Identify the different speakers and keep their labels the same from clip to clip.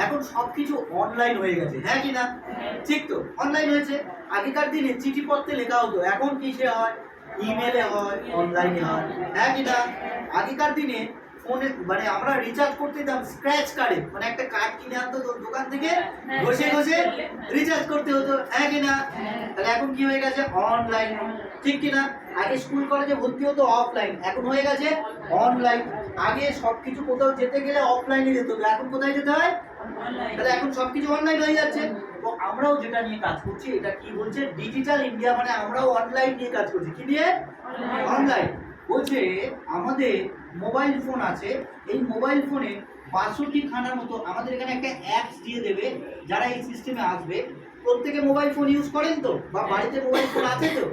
Speaker 1: এখন সবকিছু অনলাইন হয়ে গেছে, হ্যাঁ কি না? ঠিক তো, অনলাইন হয়েছে। আগেকার দিনে চিঠিপত্রে লেখা হতো, এখন কিসে হয়? ইমেলে হয়, অনলাইনে হয়, হ্যাঁ কি না? আগেকার দিনে ফোনে মানে আমরা রিচার্জ করতে দিতাম স্ক্র্যাচ কার্ডে, মানে একটা কার্ড কিনে আনতো দোকান থেকে, ঘষে ঘষে রিচার্জ করতে হতো, হ্যাঁ কি না? তাহলে এখন কি হয়ে গেছে? অনলাইন, ঠিক কি না? আগে স্কুল কলেজে ভর্তি হতো অফলাইন, এখন হয়ে গেছে অনলাইন। আগে সবকিছু কোথাও যেতে গেলে অফলাইনে যেতে হতো, এখন কোথায় যেতে হয়? তাহলে এখন সবকিছু অনলাইন হয়ে যাচ্ছে। তো আমরাও যেটা নিয়ে কাজ করছি, এটা কি বলছে? ডিজিটাল ইন্ডিয়া, মানে আমরাও অনলাইন নিয়ে কাজ করছি। কি নিয়ে? অনলাইন। বলছে আমাদের মোবাইল ফোন আছে, এই মোবাইল ফোনে ৬২ খানার মতো আমাদের এখানে একটা অ্যাপস দিয়ে দেবে। যারা এই সিস্টেমে আসবে, প্রত্যেকে মোবাইল ফোন ইউজ করেন তো, বা বাড়িতে মোবাইল ফোন আছে তো?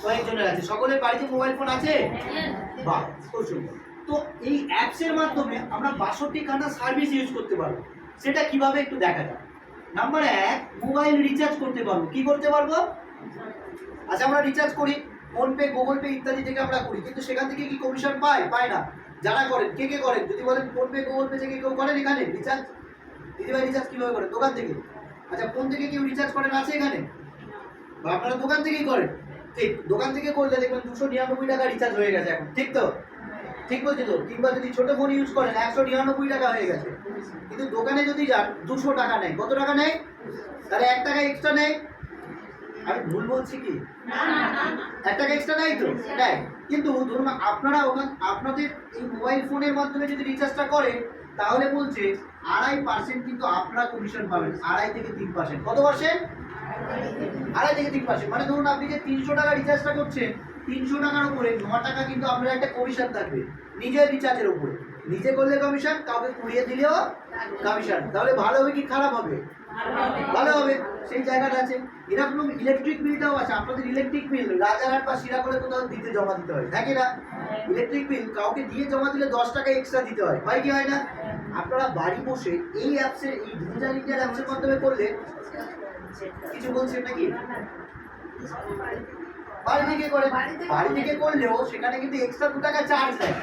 Speaker 1: কয়েকজনের আছে। সকলের বাড়িতে মোবাইল ফোন আছে? বাহ, খুব সুন্দর। তো এই অ্যাপসের মাধ্যমে আমরা ৬২ খানা সার্ভিস ইউজ করতে পারবো। সেটা কিভাবে একটু দেখা যাক। নাম্বার ১, মোবাইল রিচার্জ করতে পারবো। কি করতে পারবো? আচ্ছা, আমরা রিচার্জ করি ফোনপে, গুগল পে ইত্যাদি থেকে আমরা করি, কিন্তু সেখান থেকে কি কমিশন পাই? পাই না। যারা করেন, কে কে করেন? যদি বলেন ফোনপে, গুগল পে থেকে কেউ করেন এখানে রিচার্জ? দিদিভাই রিচার্জ কিভাবে করেন? দোকান থেকে। আচ্ছা, ফোন থেকে কেউ রিচার্জ করেন আছে এখানে? বা আপনারা দোকান থেকেই করেন? ঠিক, দোকান থেকে করলে দেখবেন 299 টাকা রিচার্জ হয়ে গেছে এখন, ঠিক তো? ঠিক বলছি তো? কিংবা যদি ছোট ফোন ইউজ করেন 199 টাকা হয়ে গেছে। কিন্তু দোকানে যদি যান 200 টাকা নেয়। কত টাকা নেয়? তাহলে 1 টাকা এক্সট্রা নেয়। আমি ভুল বলছি কি? 1 টাকা এক্সট্রা নেয় তো? নেয়। কিন্তু ধরুন আপনারা আপনাদের এই মোবাইল ফোনের মাধ্যমে যদি রিচার্জটা করেন, তাহলে বলছে 2.5% কিন্তু আপনারা কমিশন পাবেন। 2.5 থেকে 3%। কত পার্সেন্ট? 2.5 থেকে 3%। মানে ধরুন আপনি যে 300 টাকা রিচার্জটা করছেন, 300 টাকার উপরে 9 টাকা কিন্তু আপনার একটা কমিশন থাকবে নিজের রিচার্জের উপরে। নিজে করলে কমিশন, কাউকে কুড়িয়ে দিলেও কমিশন। তাহলে ভালো হবে কি খারাপ হবে? ভালো হবে, সেই জায়গাটা আছে। এরকম ইলেকট্রিক বিলটাও আছে। আপনাদের ইলেকট্রিক বিল রাজারহাট বা শিরাকোলে কোথাও দিতে জমা দিতে হয়, হ্যাঁ কি না? ইলেকট্রিক বিল কাউকে দিয়ে জমা দিলে 10 টাকা এক্সট্রা দিতে হয়, হয় কি হয় না? আপনারা বাড়ি বসে এই অ্যাপসের, এই ডিজিটাল ইন্ডিয়ার অ্যাপসের মাধ্যমে করলে, কিছু বলছেন নাকি? বাড়ি থেকে করে, বাড়ি থেকে করলেও সেখানে কিন্তু এক্সট্রা 2 টাকা চার্জ দেয়,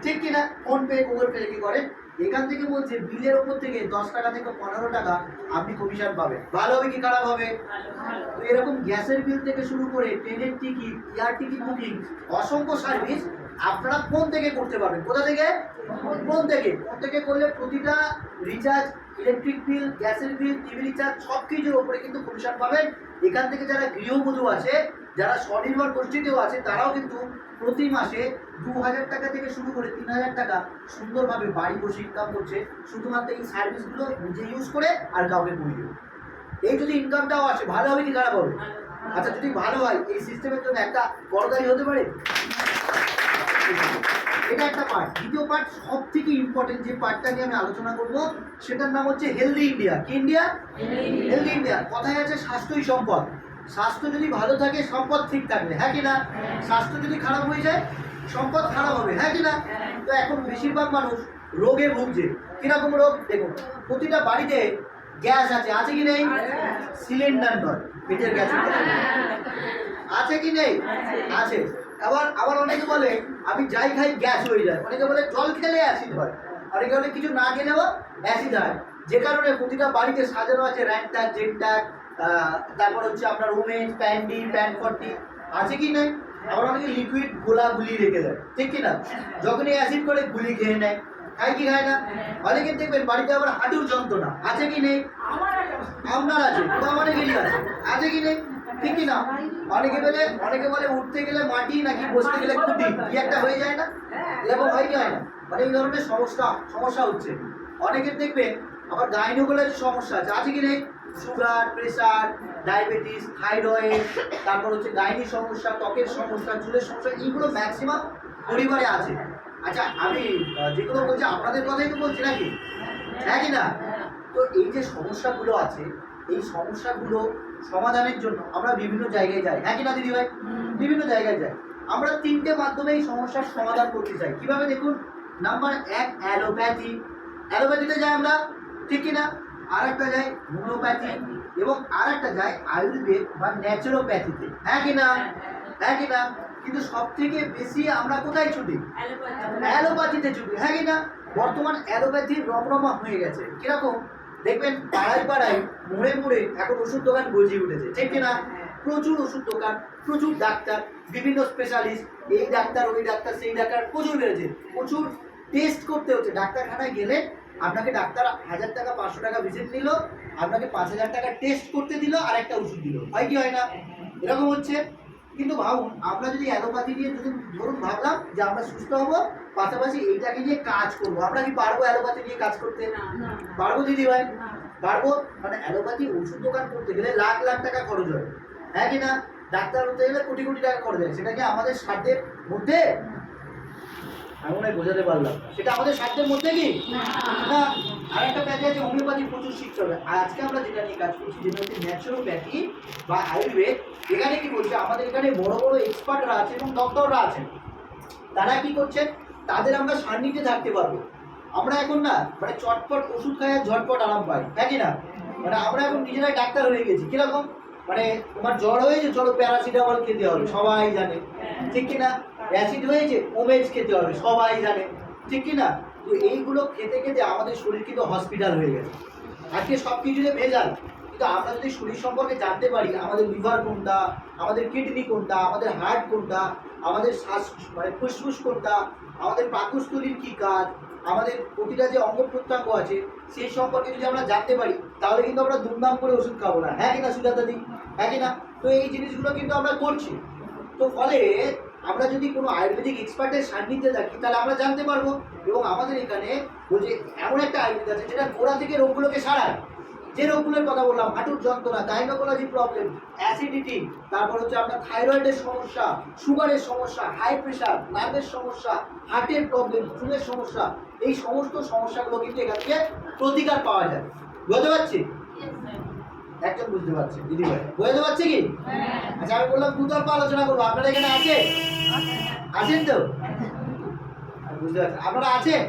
Speaker 1: ঠিক কিনা? ফোনপে, গুগল পে কি করে, এখান থেকে বলছে বিলের ওপর থেকে 10 টাকা থেকে 15 টাকা আপনি কমিশন পাবেন। ভালো হবে কি খারাপ হবে? তো এরকম গ্যাসের বিল থেকে শুরু করে ট্রেনের টিকিট, এয়ার টিকিট বুকিং, অসংখ্য সার্ভিস আপনারা ফোন থেকে করতে পারবেন। কোথা থেকে? ফোন থেকে। ফোন থেকে করলে প্রতিটা রিচার্জ, ইলেকট্রিক বিল, গ্যাসের বিল, টিভি রিচার্জ সব কিছুর ওপরে কিন্তু কমিশন পাবেন। এখান থেকে যারা গৃহবধূ আছে, যারা স্বনির্ভর গোষ্ঠীতেও আছে, তারাও কিন্তু প্রতি মাসে 2000 টাকা থেকে শুরু করে 3000 টাকা সুন্দরভাবে বাড়ি বসে ইনকাম করছে, শুধুমাত্র এই সার্ভিসগুলো নিজে ইউজ করে আর কাউকে করিয়ে। এই যদি ইনকামটাও আসে, ভালো হবে কি খারাপ হবে? আচ্ছা, যদি ভালো হয়, এই সিস্টেমের জন্য একটা বড়দারি হতে পারে। এটা একটা পার্ট। দ্বিতীয় পার্ট, সব থেকে ইম্পর্টেন্ট যে পার্টটা নিয়ে আমি আলোচনা করব, সেটার নাম হচ্ছে হেলদি ইন্ডিয়া। কি ইন্ডিয়া? Healthy India. কথায় আছে স্বাস্থ্যই সম্পদ। স্বাস্থ্য যদি ভালো থাকে, সম্পদ ঠিক থাকবে, হ্যাঁ কি না? স্বাস্থ্য যদি খারাপ হয়ে যায়, সম্পদ খারাপ হবে, হ্যাঁ কি না? তো এখন বেশিরভাগ মানুষ রোগে ভুগছে। কিরকম রোগ? দেখুন, প্রতিটা বাড়িতে গ্যাস আছে, আছে কি নেই? সিলিন্ডার নয়, পেটের গ্যাস আছে কি নেই? আছে। আবার আবার অনেকে বলে আমি যাই খাই গ্যাস হয়ে যায়। অনেকে বলে জল খেলে অ্যাসিড হয়। অনেকে বলে কিছু না খেলেও অ্যাসিড হয়। যে কারণে প্রতিটা বাড়িতে সাজানো আছে র্যান্টার, জেন্টার, তারপর হচ্ছে আপনার ওমেন, প্যান্ডি, প্যান্ট ফর্টি, আছে কি নেই? আবার অনেকে লিকুইড গোলা গুলি রেখে দেয়, ঠিক কি না? যখনই অ্যাসিড করে গুলি খেয়ে নেয়, খায় কি খায় না? অনেকে দেখবেন বাড়িতে আবার হাঁটুর যন্ত্রণা, আছে কি নেই? আপনার আছে, বা অনেকেরই আছে, আছে কি নেই? ঠিক কি না? অনেকে বলে উঠতে গেলে মাটি, নাকি বসতে গেলে খুঁটি, কি একটা হয়ে যায় না? এরকম হয় কি হয় না? মানে এই ধরনের সমস্যা হচ্ছে অনেকের। দেখবেন আবার গাইনোকোলজির সমস্যা আছে, আছে কি নেই? সুগার, প্রেসার, ডায়াবেটিস, থাইরয়েড, তারপর হচ্ছে গাইনির সমস্যা, ত্বকের সমস্যা, চুলের সমস্যা, এইগুলো ম্যাক্সিমাম পরিবারে আছে। আচ্ছা, আমি যেগুলো বলছি আপনাদের কথাই তো বলছি নাকি, হ্যাঁ কি না? তো এই যে সমস্যাগুলো আছে, এই সমস্যাগুলো সমাধানের জন্য আমরা বিভিন্ন জায়গায় যাই, হ্যাঁ কি না দিদি ভাই? বিভিন্ন জায়গায় যাই। আমরা 3টে মাধ্যমে এই সমস্যার সমাধান করতে চাই। কিভাবে? দেখুন, নাম্বার 1 অ্যালোপ্যাথি। অ্যালোপ্যাথিতে যাই আমরা, ঠিক কি না? আর একটা যাই হোমিওপ্যাথি, এবং আর একটা যাই আয়ুর্বেদ বা ন্যাচুরোপ্যাথিতে, হ্যাঁ কি না? হ্যাঁ কি না? কিন্তু সব থেকে বেশি আমরা কোথায় ছুটি? অ্যালোপ্যাথিতে ছুটি, হ্যাঁ কি না? বর্তমান অ্যালোপ্যাথির রমরমা হয়ে গেছে। কিরকম? দেখবেন পাড়ায় পাড়ায় মোড়ে মোড়ে এখন ওষুধ দোকান গজিয়ে উঠেছে, ঠিক কিনা? প্রচুর ওষুধ দোকান, প্রচুর ডাক্তার, বিভিন্ন স্পেশালিস্ট, এই ডাক্তার ওই ডাক্তার সেই ডাক্তার প্রচুর বেড়েছে। প্রচুর টেস্ট করতে হচ্ছে। ডাক্তারখানায় গেলে আপনাকে ডাক্তার 1000 টাকা 500 টাকা ভিজিট নিল, আপনাকে 5000 টাকা টেস্ট করতে দিল আর একটা ওষুধ দিল। হয় কি হয় না? এরকম হচ্ছে। কিন্তু ভাবুন, আমরা যদি অ্যালোপ্যাথি দিয়ে যদি ধরুন ভাবলাম যে আমরা সুস্থ হব, পাশাপাশি এইটাকে নিয়ে কাজ করবো, আমরা কি পারবো অ্যালোপ্যাথি নিয়ে কাজ করতে? পারবো দিদি ভাই? পারবো। মানে অ্যালোপ্যাথি ওষুধ দোকান করতে গেলে লাখ লাখ টাকা খরচ হয়, হ্যাঁ কি না? ডাক্তার হতে গেলে কোটি কোটি টাকা খরচ হয়। সেটা কি আমাদের সাধ্যের মধ্যে? আমি মনে হয় বোঝাতে পারলাম। সেটা আমাদের সাধ্যের মধ্যে কি না? আর একটা ব্যাধি আছে হোমিওপ্যাথি, প্রচুর শিখতে হবে। আর আজকে আমরা যেটা নিয়ে কাজ করছি, যেটা হচ্ছে ন্যাচুরোপ্যাথি বা আয়ুর্বেদ। এখানে কি বলছে, আমাদের এখানে বড় বড় এক্সপার্টরা আছে এবং ডক্টররা আছেন। তারা কি করছেন, তাদের আমরা সান্নিধ্যে থাকতে পারবো। আমরা এখন না মানে চটপট ওষুধ খাই আর ঝটপট আরাম পাই, হ্যাঁ কি না? মানে আমরা এখন নিজেরাই ডাক্তার হয়ে গেছি। কিরকম? মানে তোমার জ্বর হয়েছে, চলো প্যারাসিটামল খেতে হবে, সবাই জানে, ঠিক কিনা? অ্যাসিড হয়েছে, ওমেজ খেতে হবে, সবাই জানে, ঠিক কিনা? তো এইগুলো খেতে খেতে আমাদের শরীর কিন্তু হসপিটাল হয়ে গেছে। আজকে সব কিছুতে ভেজাল। কিন্তু আমরা যদি শরীর সম্পর্কে জানতে পারি, আমাদের লিভার কোনটা, আমাদের কিডনি কোনটা, আমাদের হার্ট কোনটা, আমাদের শ্বাস মানে ফুসফুস কোনটা, আমাদের পাকস্থলীর কী কাজ, আমাদের প্রতিটা যে অঙ্গ প্রত্যঙ্গ আছে সেই সম্পর্কে যদি আমরা জানতে পারি, তাহলে কিন্তু আমরা দুমদাম করে ওষুধ খাবো না, হ্যাঁ কিনা সুজাতা দি? হ্যাঁ কিনা? তো এই জিনিসগুলো কিন্তু আমরা করছি। তো ফলে আমরা যদি কোনো আয়ুর্বেদিক এক্সপার্টের সান্নিধ্যে থাকি, তাহলে আমরা জানতে পারবো। এবং আমাদের এখানে বলছে এমন একটা আয়ুর্বেদ আছে যেটা গোড়া থেকে রোগগুলোকে সারায়। যে রোগগুলোর কথা বললাম, হাঁটুর যন্ত্রণা, গাইনোকোলজি প্রবলেম, অ্যাসিডিটি, তারপর হচ্ছে আপনার থাইরয়েডের সমস্যা, সুগারের সমস্যা, হাই প্রেশার, নার্ভের সমস্যা, হার্টের প্রবলেম, চুলের সমস্যা, এই সমস্ত সমস্যাগুলো কিন্তু এখান থেকে প্রতিকার পাওয়া যায়। বুঝতে পারছি? একজন বুঝতে পারছে, দিদি ভাই বুঝতে পারছে কি? আচ্ছা, আমি বললাম দুতর্ফ আলোচনা করবো। আপনারা এখানে আছে? আছেন তো? বুঝতে পারছেন? আপনারা আছেন?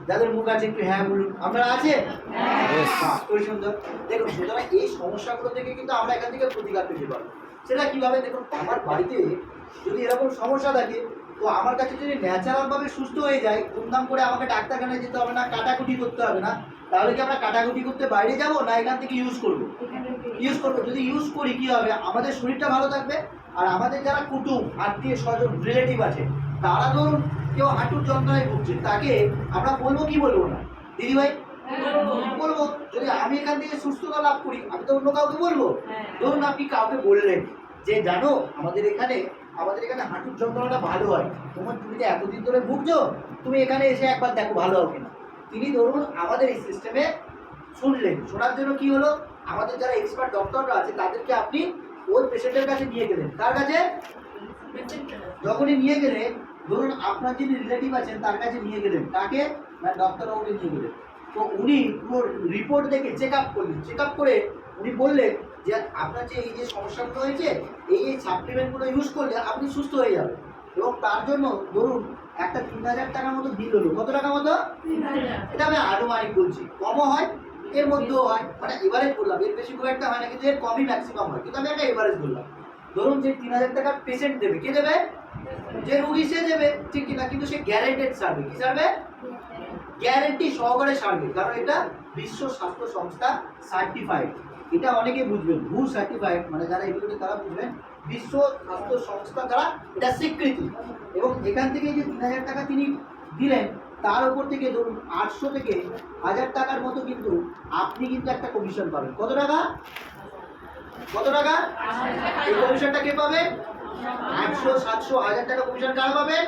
Speaker 1: যাদের মুখ আছে একটু হ্যাঁ বলুন। আপনারা আছেন? খুবই সুন্দর। দেখুন, সুতরাং এই সমস্যাগুলো থেকে কিন্তু আমরা এখান থেকে প্রতিকার পেতে পারবো। সেটা কিভাবে? দেখুন, আমার বাড়িতে যদি এরকম সমস্যা থাকে, তো আমার কাছে যদি ন্যাচারালভাবে সুস্থ হয়ে যায়, ধুমধাম করে আমাকে ডাক্তারখানায় যেতে হবে না, কাটাকুটি করতে হবে না, তাহলে কি আমরা কাটাকুটি করতে বাইরে যাব, না এখান থেকে ইউজ করবো? ইউজ করবো। যদি ইউজ করি কি হবে, আমাদের শরীরটা ভালো থাকবে। আর আমাদের যারা কুটুম, আত্মীয় স্বজন, রিলেটিভ আছে, তারা ধরুন কেউ হাঁটুর যন্ত্রণায় ভুগছে, তাকে আমরা বলবো কি বলবো না দিদি ভাই? বলবো। যদি আমি এখান থেকে সুস্থতা লাভ করি, আমি তো অন্য কাউকে বলবো। ধরুন আপনি কাউকে বললেন যে জানো আমাদের এখানে হাঁটুর যন্ত্রণাটা ভালো হয়, তুমি তো এতদিন ধরে ভুগছো, তুমি এখানে এসে একবার দেখো ভালো হবে কিনা। তিনি ধরুন আমাদের এই সিস্টেমে শুনলেন, শোনার জন্য কি হলো, আমাদের যারা এক্সপার্ট ডক্টররা আছে তাদেরকে আপনি ওই পেশেন্টের কাছে নিয়ে গেলেন। কার কাছে? যখনই নিয়ে গেলেন, ধরুন আপনার যিনি রিলেটিভ আছেন তার কাছে নিয়ে গেলেন, তাকে না ডক্টরবাবুকে নিয়ে গেলেন। তো উনি পুরো রিপোর্ট দেখে চেক আপ করলেন। চেক আপ করে উনি বললেন যে আপনার যে এই যে সমস্যাগুলো হয়েছে, এই সাপ্লিমেন্টগুলো ইউজ করলে আপনি সুস্থ হয়ে যাবেন। এবং তার জন্য ধরুন একটা 3000 টাকার মতো বিল হলো। কত টাকা মতো? এটা আমি আনুমানিক বলছি, কমও হয়, এর মধ্যেও হয়, মানে এভারেজ বললাম, এর বেশি খুব একটা হয় না, কিন্তু এর কমই ম্যাক্সিমাম হয়, কিন্তু আমি একটা এভারেজ বললাম। ধরুন যে 3000 টাকার পেশেন্ট দেবে, কে দেবে? যে রুগী সে দেবে, ঠিক কিনা? কিন্তু সে গ্যারেন্টেড সার্ভে, কি সার্ভে? গ্যারেন্টি সহকারে সার্ভে, কারণ এটা বিশ্ব স্বাস্থ্য সংস্থা সার্টিফাইড। এটা অনেকে বুঝবেন, হু সার্টিফাইড মানে যারা এগুলোকে তারা বুঝবেন, বিশ্ব স্বাস্থ্য সংস্থা দ্বারা এটা স্বীকৃতি। এবং এখান থেকে যে 3000 টাকা তিনি দিলেন, তার উপর থেকে ধরুন 800 থেকে 1000 টাকার মতো কিন্তু আপনি কিন্তু একটা কমিশন পাবেন। কত টাকা? কত টাকা? এই কমিশনটা কে পাবে? 800, 700, 1000 টাকা কমিশন কারা পাবেন?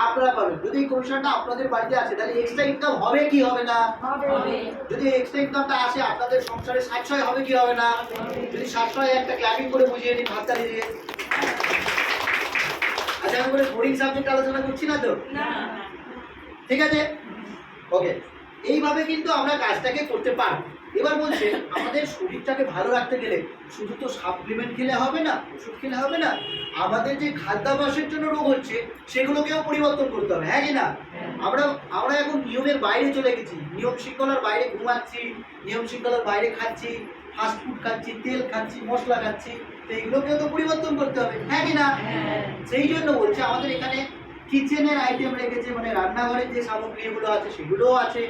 Speaker 1: আপনারা পাবেন। যদি এই কমিশনটা আপনাদের বাড়িতে আসে, তাহলে এক্সট্রা ইনকাম হবে কি হবে না? যদি এক্সট্রা ইনকামটা আসে, আপনাদের সংসারে সাশ্রয় হবে কি হবে না? যদি সাশ্রয়, একটা ক্লাবিং করে বুঝিয়ে নিন হাততালি দিয়ে। আচ্ছা, আমি বলে বোরিং সাবজেক্ট আলোচনা করছি না তো? ঠিক আছে, ওকে। এইভাবে কিন্তু আমরা কাজটাকে করতে পারবো। এবার বলছে আমাদের শরীরটাকে ভালো রাখতে গেলে শুধু তো সাপ্লিমেন্ট খেলে হবে না, ওষুধ খেলে হবে না, আমাদের যে খাদ্যাভ্যাসের জন্য রোগ হচ্ছে সেগুলোকেও পরিবর্তন করতে হবে, হ্যাঁ কি না? আমরা এখন নিয়মের বাইরে চলে গেছি, নিয়ম শৃঙ্খলার বাইরে ঘুমাচ্ছি, নিয়ম শৃঙ্খলার বাইরে খাচ্ছি, ফাস্টফুড খাচ্ছি, তেল খাচ্ছি, মশলা খাচ্ছি, তো এগুলোকেও তো পরিবর্তন করতে হবে, হ্যাঁ কি না? সেই জন্য বলছে আমাদের এখানে কিচেনের আইটেম রেখেছে, মানে রান্নাঘরের যে সামগ্রীগুলো আছে সেগুলোও আছে।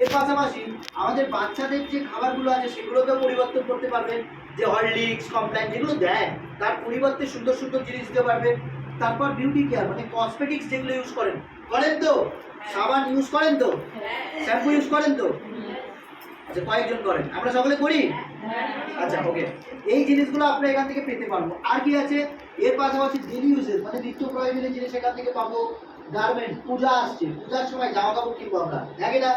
Speaker 1: এর পাশাপাশি আমাদের বাচ্চাদের যে খাবারগুলো আছে সেগুলোকেও পরিবর্তন করতে পারবেন, যে হরলিক্স কমপ্ল্যান যেগুলো দেয় তার পরিবর্তে সুন্দর সুন্দর জিনিস দিতে পারবেন। তারপর বিউটি কেয়ার মানে কসমেটিক্স যেগুলো ইউজ করেন, করেন তো? সাবান ইউজ করেন তো? শ্যাম্পু ইউজ করেন তো? আচ্ছা, কয়েকজন করেন, আমরা সকলে করি। আচ্ছা, ওকে, এই জিনিসগুলো আমরা এখান থেকে পেতে পারবো। আর কি আছে এর পাশাপাশি? ডেলি ইউজেস মানে নিত্য প্রয়োজনীয় জিনিস এখান থেকে পাবো। গার্মেন্ট, পূজা আসছে, পূজার সময় জামা কাপড় কিনবো আমরা, হ্যাঁ কিনা?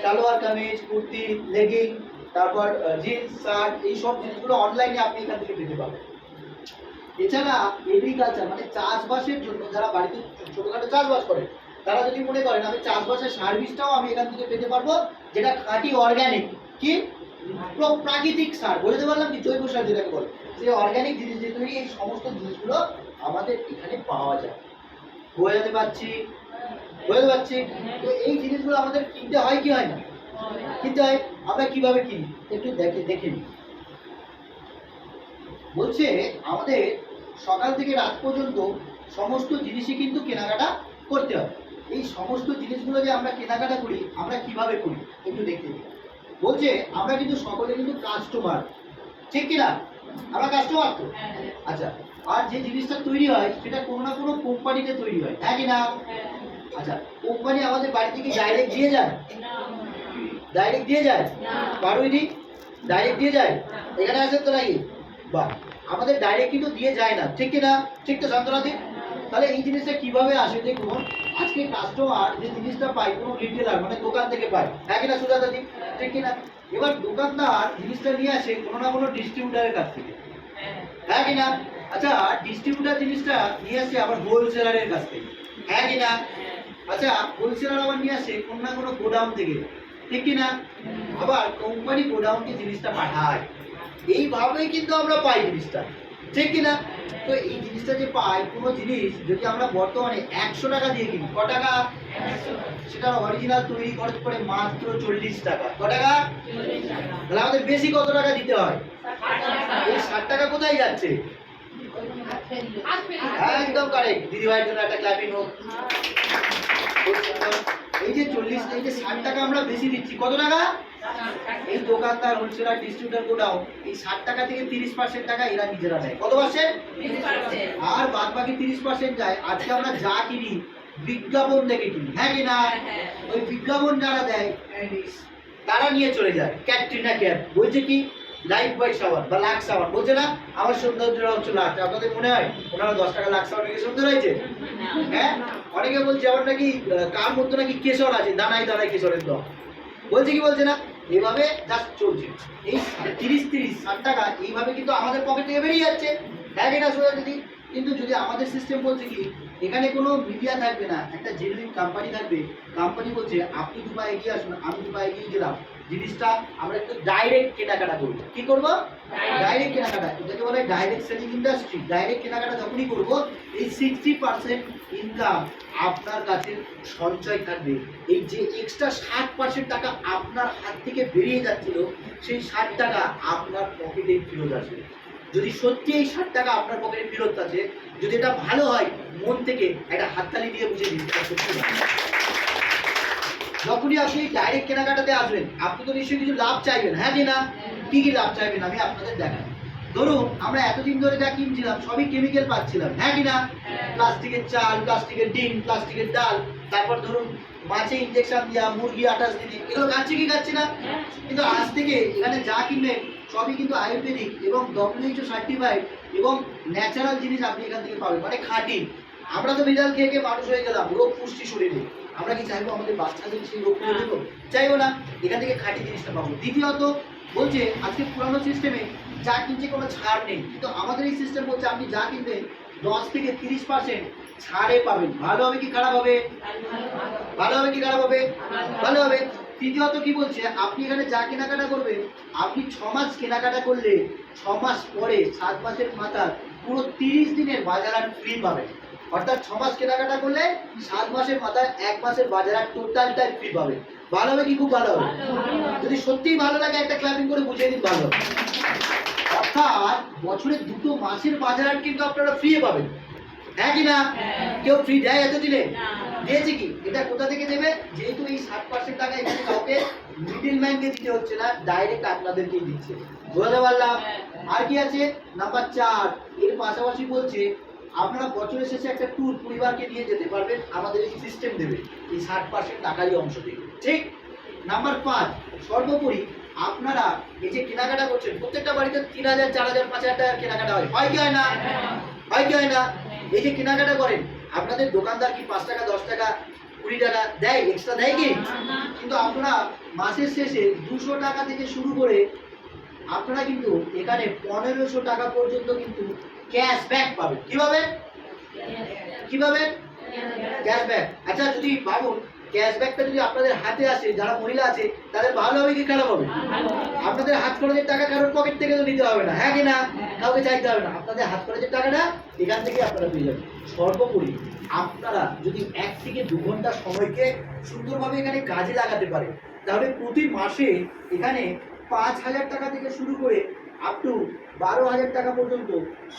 Speaker 1: সালোয়ার কামিজ, কুর্তি, লেগিং, তারপর জিন্স, শার্ট, এই সব জিনিসগুলো অনলাইনে আপনি এখান থেকে পেতে পারবেন। এছাড়া এগ্রিকালচার মানে চাষবাসের জন্য যারা বাড়িতে ছোটখাটো চাষবাস করে তারা যদি মনে করেন আমি চাষবাসের সার্ভিসটাও আমি এখান থেকে পেতে পারবো, যেটা খাঁটি অর্গানিক, কি প্রাকৃতিক সার, বলতে পারলাম কি, জৈব সার যেটাকে বলে, সেই অর্গানিক জিনিস দিয়ে তৈরি এই সমস্ত জিনিসগুলো আমাদের এখানে পাওয়া যায়। বোঝাতে পারছি? বোঝাতে পারছি? তো এই জিনিসগুলো আমাদের কিনতে হয় কি হয় না? কিনতে হয়। আমরা কিভাবে কিনি একটু দেখে নিই। বলছে আমাদের সকাল থেকে রাত পর্যন্ত সমস্ত জিনিসই কিন্তু কেনাকাটা করতে হয়। এই সমস্ত জিনিসগুলো যে আমরা কেনাকাটা করি আমরা কিভাবে করি একটু দেখতে দিই। বলছে আমরা কিন্তু সকলে কিন্তু কাস্টমার, ঠিক কিনা? আমরা কাস্টমার তো। আচ্ছা, আর যে জিনিসটা তৈরি হয় সেটা কোনো না কোনো কোম্পানিতে তৈরি হয়, হ্যাঁ কি না? আচ্ছা, কোম্পানি আমাদের বাড়ি থেকে ডাইরেক্ট দিয়ে যায়? ডাইরেক্ট দিয়ে যায়? পারুইনি ডাইরেক্ট দিয়ে যায়? এখানে আসেন তো নাকি? বাহ, আমাদের ডাইরেক্ট কিন্তু দিয়ে যায় না, ঠিক কিনা? ঠিক তো শান্তনাদি? তাহলে এই জিনিসটা কিভাবে আসে দেখুন। আজকে কাস্টমার যে জিনিসটা পায় কোনো রিটেলার মানে দোকান থেকে পায়, হ্যাঁ কিনা সুজাতাদি? ঠিক কিনা? এবার দোকানদার জিনিসটা নিয়ে আসে কোনো না কোনো ডিস্ট্রিবিউটারের কাছ থেকে, হ্যাঁ কিনা? আচ্ছা, ডিস্ট্রিবিউটার জিনিসটা নিয়ে আসে আবার হোলসেলারের কাছ থেকে, হ্যাঁ কিনা? আচ্ছা, হোলসেলার আবার নিয়ে আসে কোনো না কোনো গোডাউন থেকে, ঠিক কিনা? আবার কোম্পানি গোডাউনকে জিনিসটা পাঠায়। এইভাবেই কিন্তু আমরা পাই জিনিসটা, ঠিক কিনা? তো এই জিনিসটা যে পাই, কোনো জিনিস যদি আমরা বর্তমানে 100 টাকা দিয়ে কিনি, ক টাকা? সেটার অরিজিনাল তৈরি খরচ পড়ে মাত্র 40 টাকা। ক টাকা? তাহলে আমাদের বেশি কত টাকা দিতে হয়? এই 60 টাকা কোথায় যাচ্ছে? একদম কারেক্ট, দিদি ভাইয়ের জন্য একটা ক্ল্যাপিং হোক। এই যে 40, এই যে 60 টাকা আমরা বেশি দিচ্ছি, কত টাকা? এই দোকানদার, হোলসেলার, ডিস্ট্রিবিউটর, গোডাউন, এই 60 টাকা থেকে 30% টাকা এরা নিজেরা নেয়। কত পার্সেন্ট? 30%। আর বাদ বাকি 30% যায় আজকে আমরা যা কিনি বিজ্ঞাপন দেখে কিনি, হ্যাঁ কি না? ওই বিজ্ঞাপন যারা দেয় তারা নিয়ে চলে যায়। ক্যাটরিনা ক্যাফ বলছে কি লাইফ বয় সাবান বা লাক্স সাবান, বলছে না আমার সৌন্দর্য হচ্ছে লাক্স। আপনাদের মনে হয় ওনারা 10 টাকা লাক্স সাবান নাকি সুন্দর হয়েছে? হ্যাঁ, অনেকে বলছে আবার নাকি কার মধ্যে নাকি কেশর আছে, দানায় দানায় কেশরের দম, বলছে কি বলছে না? এইভাবে জাস্ট চলছে। এই 30-60 টাকা এইভাবে কিন্তু আমাদের পকেট থেকে বেরিয়ে যাচ্ছে, হ্যাঁ কিনা সোজা দিদি? কিন্তু যদি আমাদের সিস্টেম বলছে কি এখানে কোনো মিডিয়া থাকবে না, একটা জেনুইন কোম্পানি থাকবে। কোম্পানি বলছে আপনি 2 পা এগিয়ে আসুন, আমি 2 পা এগিয়ে গেলাম, জিনিসটা আমরা একটু ডাইরেক্ট কেনাকাটা করবো। কি করবো? ডাইরেক্ট কেনাকাটা, এটাকে বলে ডাইরেক্ট সেলিং ইন্ডাস্ট্রি। ডাইরেক্ট কেনাকাটা যখনই করবো এই 60% ইনকাম আপনার কাছে সঞ্চয় থাকবে। এই যে এক্সট্রা 60% টাকা আপনার হাত থেকে বেরিয়ে যাচ্ছিল সেই 60 টাকা আপনার পকেটে ফেরত আসবে। যদি সত্যি এই 60 টাকা আপনার পকেটে ফেরত আছে, যদি এটা ভালো হয়, মন থেকে একটা হাততালি দিয়ে বুঝে দিন সত্যি ভালো। যখনই আপনি ডাইরেক্ট কেনাকাটাতে আসবেন আপনি তো নিশ্চয়ই কিছু লাভ চাইবেন, হ্যাঁ কি না? কি কি লাভ চাইবেন আমি আপনাদের দেখাই। ধরুন আমরা এতদিন ধরে যা কিনছিলাম সবই কেমিক্যাল পাচ্ছিলাম, হ্যাঁ কি না? প্লাস্টিকের চাল, প্লাস্টিকের ডিম, প্লাস্টিকের ডাল, তারপর ধরুন মাছে ইঞ্জেকশন দেওয়া, মুরগি আটাশ দিদি, এগুলো খাচ্ছি কি খাচ্ছি না? কিন্তু আজ থেকে এখানে যা কিনবেন সবই কিন্তু আয়ুর্বেদিক এবং WHO সার্টিফাইড এবং ন্যাচারাল জিনিস আপনি এখান থেকে পাবেন, মানে খাঁটি। আমরা তো ভেজাল খেয়ে খেয়ে মানুষ হয়ে গেলাম, রোগ পুষ্টি শরীরে। আমরা কি চাইবো আমাদের বাচ্চাদের সেই রোগ করে দেবো? চাইবো না। এখান থেকে খাঁটি জিনিসটা পাবো। দ্বিতীয়ত বলছে আজকে পুরানো সিস্টেমে যা কিনছে কোনো ছাড় নেই, কিন্তু আমাদের এই সিস্টেম বলছে আপনি যা কিনবেন 10 থেকে 30% ছাড়ে পাবেন। ভালো হবে কি খারাপ হবে? ভালো হবে কি খারাপ হবে? ভালো হবে। তৃতীয়ত কি বলছে আপনি এখানে যা কেনাকাটা করবেন আপনি 6 মাস কেনাকাটা করলে 6 মাস পরে 7 মাসের মাথা পুরো 30 দিনের বাজার ফ্রি পাবেন। অর্থাৎ 6 মাস কেনাকাটা করলে 7 মাসের মাথায় 1 মাসের বাজার টোটালটাই ফ্রি পাবেন। ভালো হবে কি খুব ভালো হবে? যদি সত্যিই ভালো লাগে একটা ক্ল্যাপিং করে বুঝিয়ে দিন ভালো। অর্থাৎ বছরে 2 মাসের বাজার কিন্তু আপনারা ফ্রি পাবেন। হ্যাঁ কি না? কেউ ফ্রি দেয় এতদিনে? দিয়েছে কি? এটা কোথা থেকে দেবে? যেহেতু এই 60% টাকা এখানে কাউকে মিডল ম্যানকে দিতে হচ্ছে না, ডাইরেক্ট আপনাদেরকেই দিচ্ছে। বুঝতে পারলাম? আর কি আছে? নাম্বার 4, এর পাশাপাশি বলছে আপনারা বছরের শেষে একটা ট্যুর পরিবারকে নিয়ে যেতে পারবেন, আমাদের এই সিস্টেম দেবে এই 60% টাকারই অংশ থেকে। ঠিক? নাম্বার 5, সর্বোপরি আপনারা এই যে কেনাকাটা করছেন, প্রত্যেকটা বাড়িতে 3000, 4000, 5000 টাকার কেনাকাটা হয়। হয় কি হয় না? হয় কি হয় না? এই যে কেনাকাটা করেন, আপনাদের দোকানদার কি 5 টাকা, 10 টাকা, 20 টাকা দেয়, এক্সট্রা দেয় কি? কিন্তু আপনারা মাসের শেষে 200 টাকা থেকে শুরু করে আপনারা কিন্তু এখানে 1500 টাকা পর্যন্ত কিন্তু ক্যাশব্যাক পাবেন। কিভাবে? কিভাবে? ক্যাশব্যাক। আচ্ছা, যদি ভাবুন ক্যাশব্যাকটা যদি আপনাদের হাতে আসে, যারা মহিলা আছে তাদের ভালো হবে কি খারাপ হবে? আপনাদের হাত খরচের টাকা কারোর পকেট থেকে তো নিতে হবে না, হ্যাঁ কি না? কাউকে চাইতে হবে না, আপনাদের হাত খরচের টাকাটা এখান থেকে আপনারা পেয়ে যাবেন। সর্বোপরি আপনারা যদি 1 থেকে 2 ঘন্টা সময়কে সুন্দরভাবে এখানে কাজে লাগাতে পারেন, তাহলে প্রতি মাসে এখানে 5000 টাকা থেকে শুরু করে আপ টু 12,000 টাকা পর্যন্ত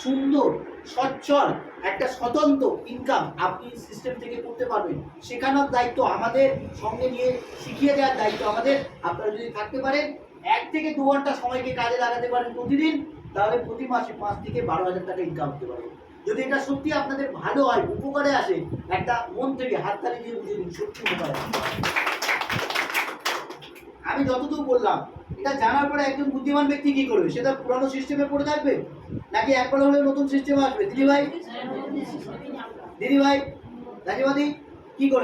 Speaker 1: সুন্দর সচ্ছল একটা স্বতন্ত্র ইনকাম আপনি সিস্টেম থেকে করতে পারবেন। শেখানোর দায়িত্ব আমাদের, সঙ্গে নিয়ে শিখিয়ে দেওয়ার দায়িত্ব আমাদের। আপনারা যদি থাকতে পারেন 1 থেকে 2 ঘন্টা সময়কে কাজে লাগাতে পারেন প্রতিদিন, তাহলে প্রতি মাসে 5 থেকে 12,000 টাকা ইনকাম করতে পারবেন। যদি এটা সত্যি আপনাদের ভালো হয়, উপকারে আসে, একটা মন থেকে হাততালি দিয়ে বুঝে দিন সত্যি উপকারে আসে। আমি যতদূর বললাম, এটা জানার পরে একজন বুদ্ধিমান ব্যক্তি কি করবে? সেটা পুরানো সিস্টেমে পড়ে থাকবে, নাকি একবার হলে নতুন সিস্টেমে আসবে? দিদি ভাই, দিদি ভাই, রাজীবাদি কি করবে?